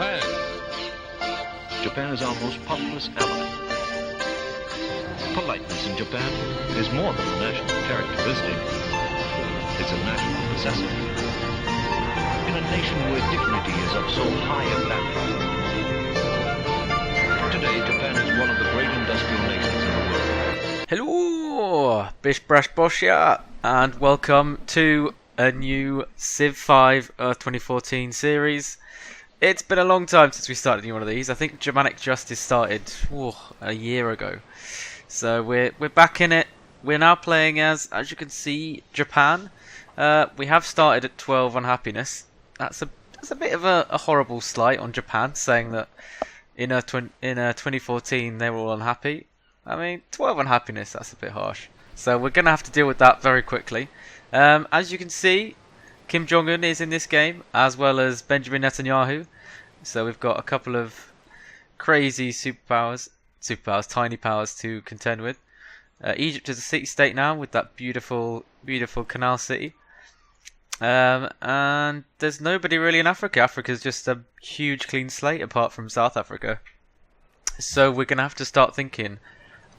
Japan. Japan is our most populous ally. Politeness in Japan is more than a national characteristic. It's a national necessity. In a nation where dignity is of so high a value. Today, Japan is one of the great industrial nations in the world. Hello, Bish Brash Bosh here, and welcome to a new Civ 5 Earth 2014 series. It's been a long time since we started one of these. I think Germanic Justice started a year ago. So we're back in it. We're now playing as you can see, Japan. We have started at 12 on happiness. That's a bit of a horrible slight on Japan, saying that in 2014 they were all unhappy. I mean, 12 on happiness, that's a bit harsh. So we're going to have to deal with that very quickly. As you can see, Kim Jong-un is in this game, as well as Benjamin Netanyahu. So we've got a couple of crazy superpowers, tiny powers to contend with. Egypt is a city-state now, with that beautiful canal city. And there's nobody really in Africa. Africa's just a huge clean slate, apart from South Africa. So we're going to have to start thinking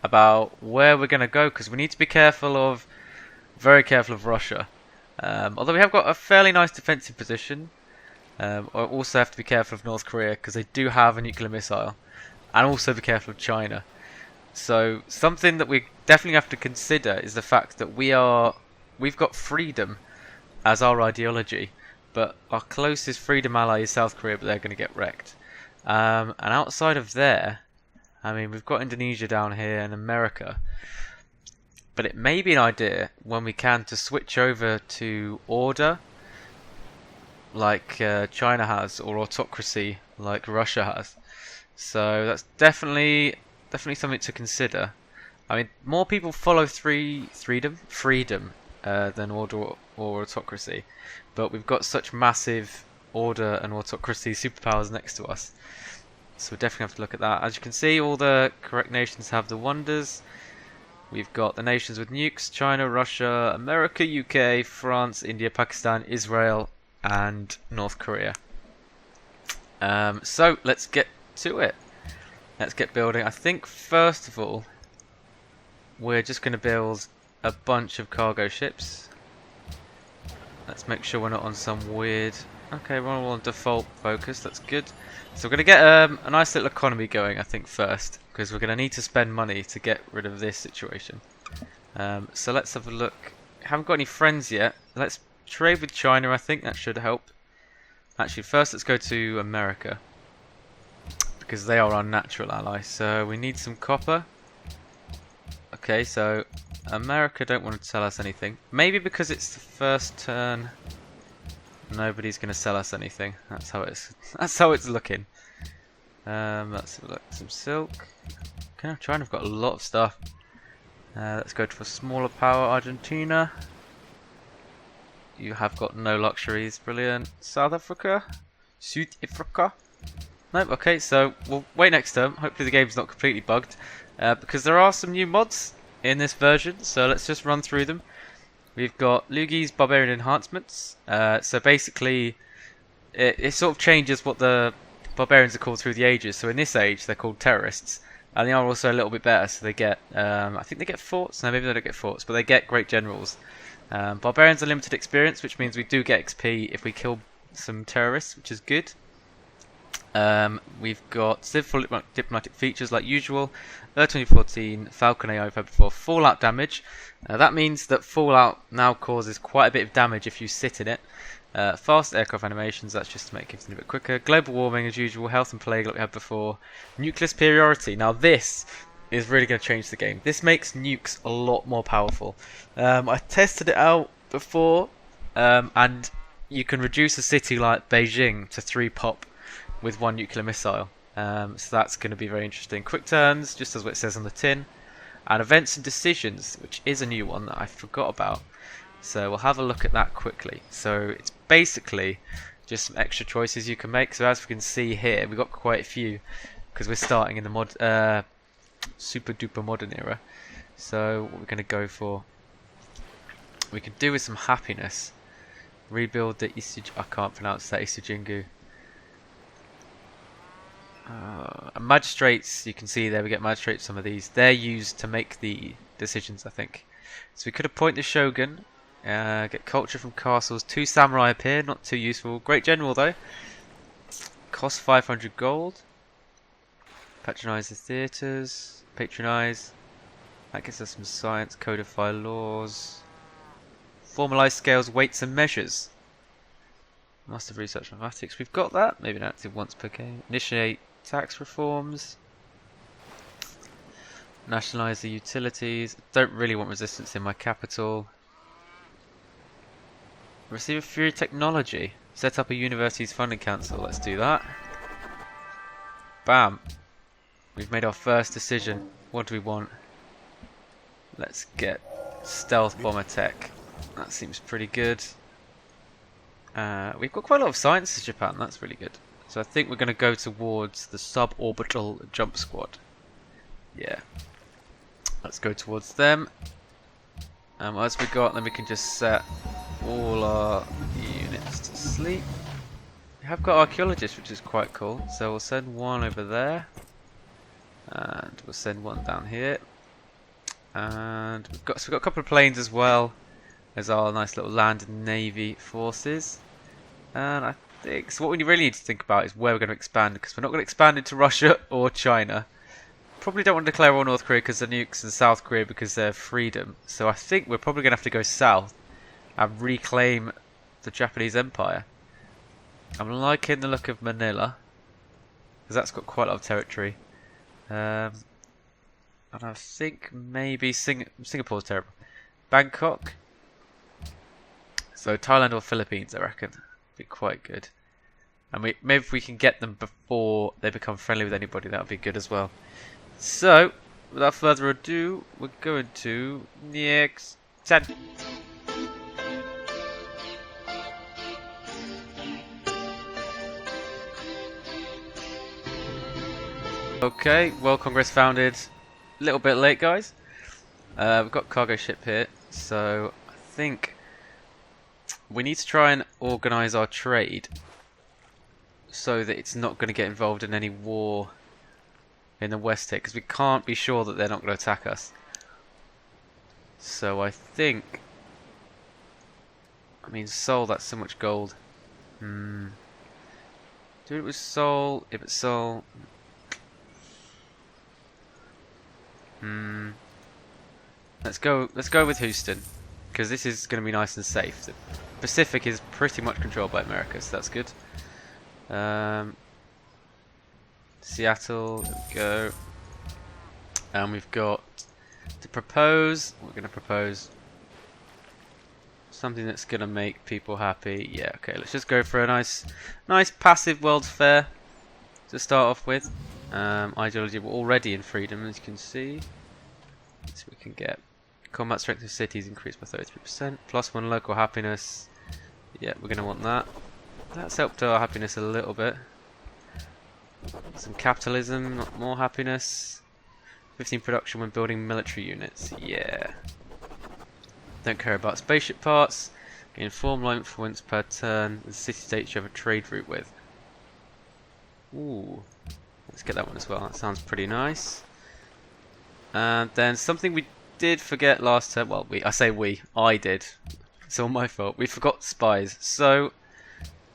about where we're going to go, because we need to be very careful of Russia. Although we have got a fairly nice defensive position, I also have to be careful of North Korea because they do have a nuclear missile, and also be careful of China. So something that we definitely have to consider is the fact that we've got freedom as our ideology, but our closest freedom ally is South Korea, but they're going to get wrecked. And outside of there, I mean, we've got Indonesia down here and America. But it may be an idea, when we can, to switch over to order, like China has, or autocracy, like Russia has. So that's definitely something to consider. I mean, more people follow freedom than order or autocracy. But we've got such massive order and autocracy superpowers next to us. So we definitely have to look at that. As you can see, all the correct nations have the wonders. We've got the nations with nukes: China, Russia, America, UK, France, India, Pakistan, Israel, and North Korea. So let's get to it. Let's get building. I think first of all, we're just going to build a bunch of cargo ships. Let's make sure we're not on some weird... Okay, we're all on default focus. That's good. So we're going to get a nice little economy going, I think, first, because we're going to need to spend money to get rid of this situation. So let's have a look. Haven't got any friends yet. Let's trade with China. I think that should help. Actually, first let's go to America, because they are our natural ally. So we need some copper. Okay, so America don't want to sell us anything. Maybe because it's the first turn, nobody's going to sell us anything. That's how it's looking. Let's have a look. Some silk. Okay, China's got a lot of stuff. Let's go to a smaller power, Argentina. You have got no luxuries. Brilliant. South Africa. South Africa. Nope. Okay, so we'll wait next term. Hopefully the game's not completely bugged, because there are some new mods in this version. So let's just run through them. We've got Lugi's Barbarian Enhancements. So basically, it sort of changes what the barbarians are called through the ages. So in this age, they're called terrorists, and they are also a little bit better. So they get, I think they get forts. No, maybe they don't get forts, but they get great generals. Barbarians are limited experience, which means we do get XP if we kill some terrorists, which is good. We've got Civ full diplomatic features like usual. 2014 Falcon AI we've had before. Fallout damage. That means that Fallout now causes quite a bit of damage if you sit in it. Fast aircraft animations, that's just to make everything a bit quicker. Global warming as usual. Health and plague like we had before. Nuclear superiority. Now this is really going to change the game. This makes nukes a lot more powerful. I tested it out before, and you can reduce a city like Beijing to 3 pop with 1 nuclear missile. So that's going to be very interesting. Quick turns, just as what it says on the tin. And events and decisions, which is a new one that I forgot about. So we'll have a look at that quickly. So it's basically just some extra choices you can make. So as we can see here, we've got quite a few, because we're starting in the super duper modern era. So what we're going to go for, we could do with some happiness. Rebuild the I can't pronounce that, Isujingu. Magistrates, you can see there we get magistrates, some of these. They're used to make the decisions, I think. So we could appoint the Shogun, get culture from castles. 2 samurai appear, not too useful. Great general though. Cost 500 gold. Patronize the theatres. Patronize. That gives us some science, codify laws. Formalize scales, weights and measures. Master of Research Mathematics, we've got that. Maybe not active once per game. Initiate tax reforms. Nationalize the utilities. Don't really want resistance in my capital. Receive a Fury Technology. Set up a university's funding council. Let's do that. Bam. We've made our first decision. What do we want? Let's get stealth bomber tech. That seems pretty good. We've got quite a lot of science in Japan. That's really good. So I think we're going to go towards the suborbital jump squad. Yeah. Let's go towards them. What else we got? Then we can just set all our units to sleep. We have got archaeologists, which is quite cool. So we'll send one over there. And we'll send one down here. And we've got a couple of planes as well. There's our nice little land and navy forces. And I think so what we really need to think about is where we're going to expand, because we're not going to expand into Russia or China. Probably don't want to declare war on North Korea because they're nukes, and South Korea because they're freedom. So I think we're probably going to have to go south and reclaim the Japanese Empire. I'm liking the look of Manila because that's got quite a lot of territory. And I think maybe Singapore's terrible. Bangkok. So Thailand or Philippines, I reckon, be quite good. And maybe if we can get them before they become friendly with anybody, that would be good as well. So, without further ado, we're going to next 10. Okay, well, Congress founded. A little bit late, guys. We've got cargo ship here, so I think we need to try and organise our trade so that it's not going to get involved in any war in the West here, because we can't be sure that they're not going to attack us. So I think, I mean, Seoul, that's so much gold. Do it with Seoul. If it's Seoul, let's go with Houston, because this is going to be nice and safe. The Pacific is pretty much controlled by America, so that's good. Seattle, there we go. And we've got to propose. We're going to propose something that's going to make people happy. Yeah, okay, let's just go for a nice passive World's Fair to start off with. Ideology, we're already in freedom, as you can see. So we can get combat strength of cities increased by 33%, +1 local happiness. Yeah, we're going to want that. That's helped our happiness a little bit. Some capitalism, not more happiness. 15 production when building military units. Yeah. Don't care about spaceship parts. Gain formal influence per turn. The city-states you have a trade route with. Ooh. Let's get that one as well. That sounds pretty nice. And then something we did forget last time. Well, I did. It's all my fault. We forgot spies. So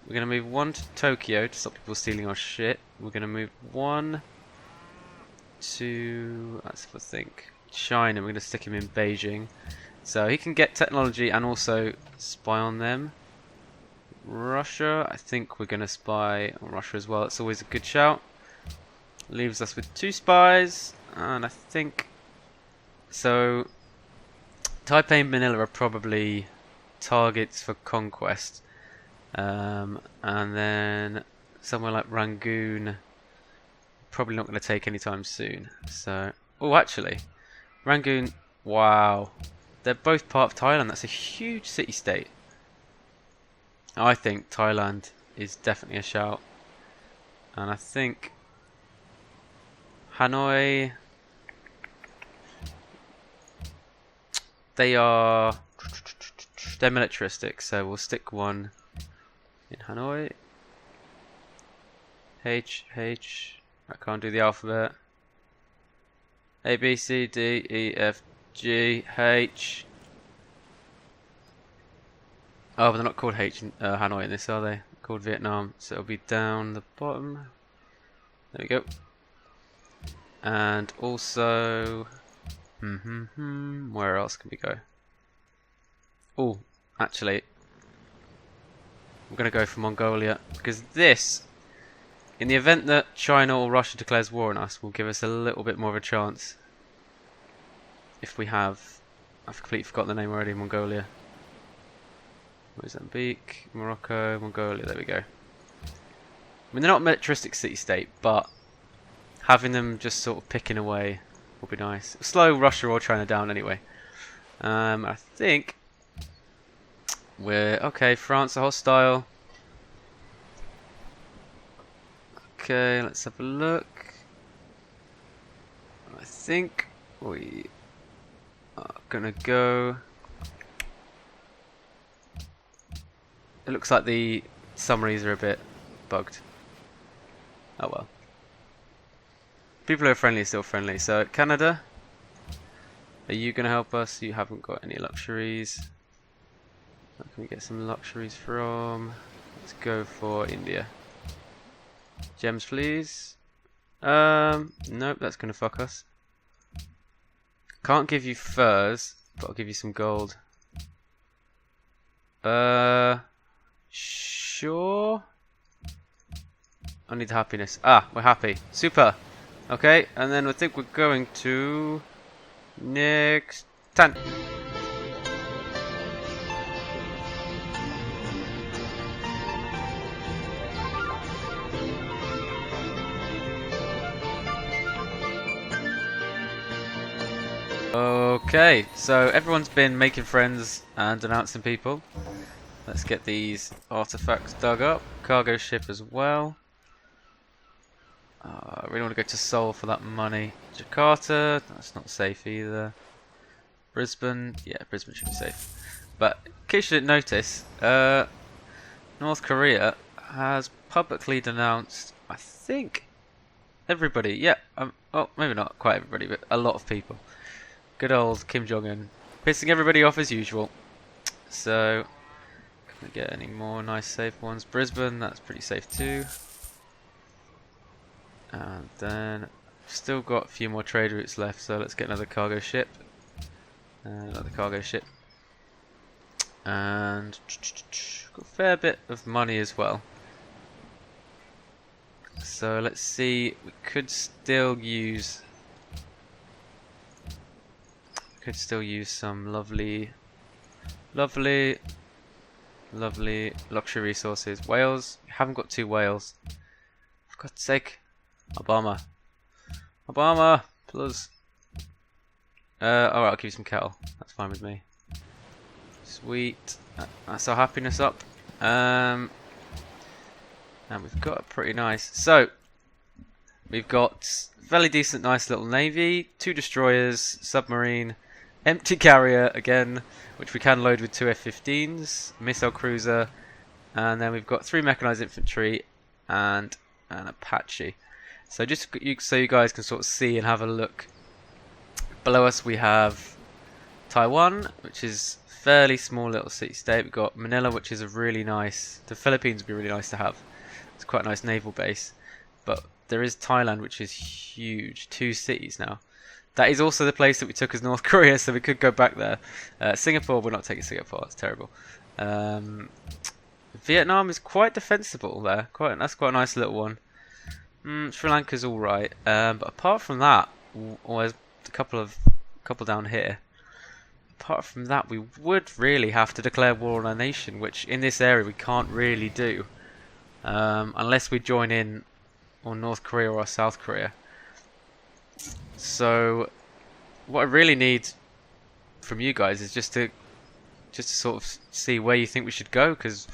we're going to move one to Tokyo to stop people stealing our shit. We're going to move one to, let's think, China. We're going to stick him in Beijing. So he can get technology and also spy on them. Russia, I think we're going to spy on Russia as well. It's always a good shout. Leaves us with 2 spies. And I think, so Taipei and Manila are probably targets for conquest. And then somewhere like Rangoon, probably not going to take anytime soon. So, oh, actually, Rangoon, wow, they're both part of Thailand. That's a huge city-state. I think Thailand is definitely a shout, and I think Hanoi, they're militaristic, so we'll stick one in Hanoi. I can't do the alphabet. A, B, C, D, E, F, G, H. Oh, but they're not called H in Hanoi in this, are they? They're called Vietnam, so it'll be down the bottom. There we go. And also, where else can we go? Oh, actually, I'm going to go for Mongolia, because this, in the event that China or Russia declares war on us, will give us a little bit more of a chance. If we have, I've completely forgotten the name already, Mongolia. Mozambique, Morocco, Mongolia, there we go. I mean, they're not a militaristic city-state, but having them just sort of picking away will be nice. Slow Russia or China down anyway. I think we're okay. France are hostile. Okay, let's have a look. I think we are gonna go. It looks like the summaries are a bit bugged. Oh well. People who are friendly are still friendly. So Canada, are you going to help us? You haven't got any luxuries. Where can we get some luxuries from? Let's go for India. Gems, please. Nope, that's going to fuck us. Can't give you furs, but I'll give you some gold. Sure. I need happiness. Ah, we're happy. Super. Okay, and then I think we're going to next 10. Okay, so everyone's been making friends and denouncing people. Let's get these artifacts dug up. Cargo ship as well. I really want to go to Seoul for that money. Jakarta, that's not safe either. Brisbane, yeah, Brisbane should be safe. But in case you didn't notice, North Korea has publicly denounced, I think, everybody. Yeah, well, maybe not quite everybody, but a lot of people. Good old Kim Jong-un, pissing everybody off as usual. So, can we get any more nice safe ones? Brisbane, that's pretty safe too. And then still got a few more trade routes left, so let's get another cargo ship. Another cargo ship. And got a fair bit of money as well. So let's see, we could still use some lovely luxury resources. Wales, we haven't got 2 whales. For God's sake. Obama, plus. Alright, I'll give you some cattle. That's fine with me. Sweet. That's our happiness up. And we've got a pretty nice. So, we've got fairly decent, nice little navy, 2 destroyers, submarine, empty carrier again, which we can load with 2 F-15s, missile cruiser, and then we've got 3 mechanized infantry and an Apache. So just so you guys can sort of see and have a look. Below us we have Taiwan, which is a fairly small little city-state. We've got Manila, which is a really nice. The Philippines would be really nice to have. It's quite a nice naval base. But there is Thailand, which is huge. 2 cities now. That is also the place that we took as North Korea, so we could go back there. Singapore, we're not taking Singapore. It's terrible. Vietnam is quite defensible there. That's quite a nice little one. Sri Lanka's all right, but apart from that, there's a couple down here. Apart from that, we would really have to declare war on our nation, which in this area we can't really do, unless we join in on North Korea or South Korea. So, what I really need from you guys is just to sort of see where you think we should go, because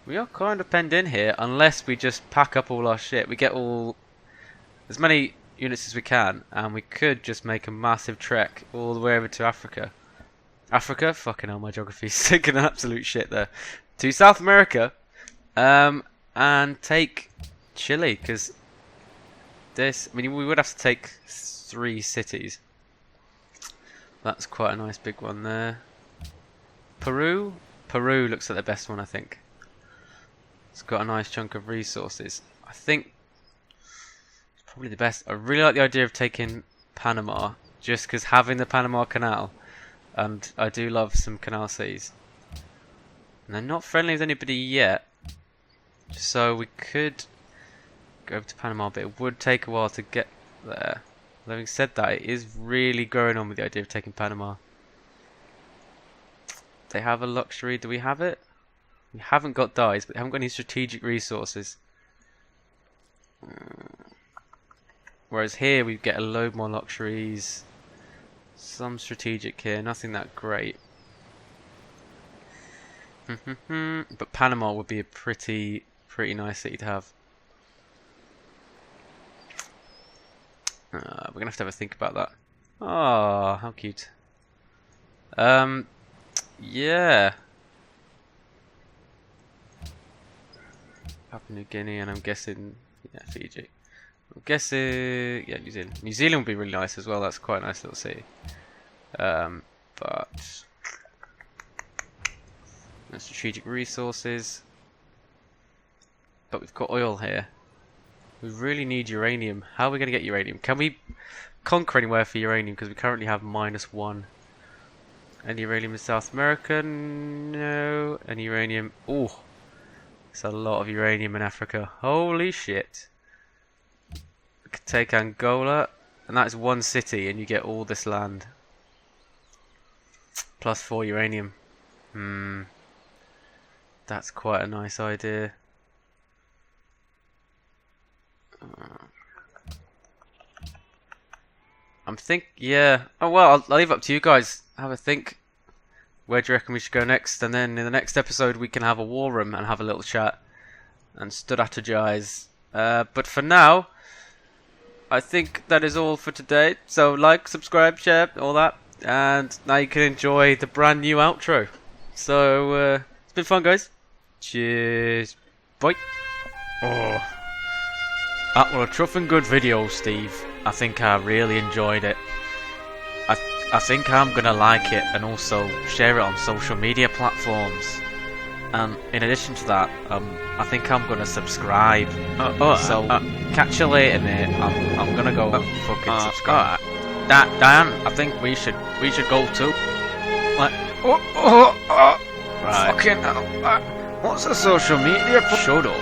we are kind of penned in here, unless we just pack up all our shit. We get as many units as we can, and we could just make a massive trek all the way over to Africa. Africa? Fucking hell, my geography's taking an absolute shit there. To South America, and take Chile, because this. I mean, we would have to take 3 cities. That's quite a nice big one there. Peru? Peru looks like the best one, I think. It's got a nice chunk of resources. I think it's probably the best. I really like the idea of taking Panama, just because having the Panama Canal, and I do love some canal cities. And they're not friendly with anybody yet, so we could go over to Panama, but it would take a while to get there. Having said that, it is really growing on with the idea of taking Panama. They have a luxury. Do we have it? We haven't got dyes, but they haven't got any strategic resources. Whereas here we get a load more luxuries. Some strategic here, nothing that great. But Panama would be a pretty nice city to have. We're gonna have to have a think about that. Oh, how cute. Yeah. Papua New Guinea, and I'm guessing, yeah, Fiji. I'm guessing, yeah, New Zealand. New Zealand would be really nice as well. That's quite a nice little city. But no strategic resources. But we've got oil here. We really need uranium. How are we going to get uranium? Can we conquer anywhere for uranium? Because we currently have -1. Any uranium in South America? No. Any uranium? Oh, it's a lot of uranium in Africa. Holy shit. We could take Angola, and that's 1 city, and you get all this land. +4 uranium. That's quite a nice idea. Yeah. Oh well, I'll leave it up to you guys. Have a think. Where do you reckon we should go next? And then in the next episode we can have a war room and have a little chat and strategize. But for now, I think that is all for today. So like, subscribe, share, all that, and now you can enjoy the brand new outro. So it's been fun, guys. Cheers. Bye. Oh. That was a tough and good video, Steve. I think I really enjoyed it. I think I'm gonna like it and also share it on social media platforms. And in addition to that, I think I'm gonna subscribe. So catch you later, mate. I'm gonna go fucking subscribe. Diane, I think we should go too. Like, right. Fucking hell. What's the social media? Shut up.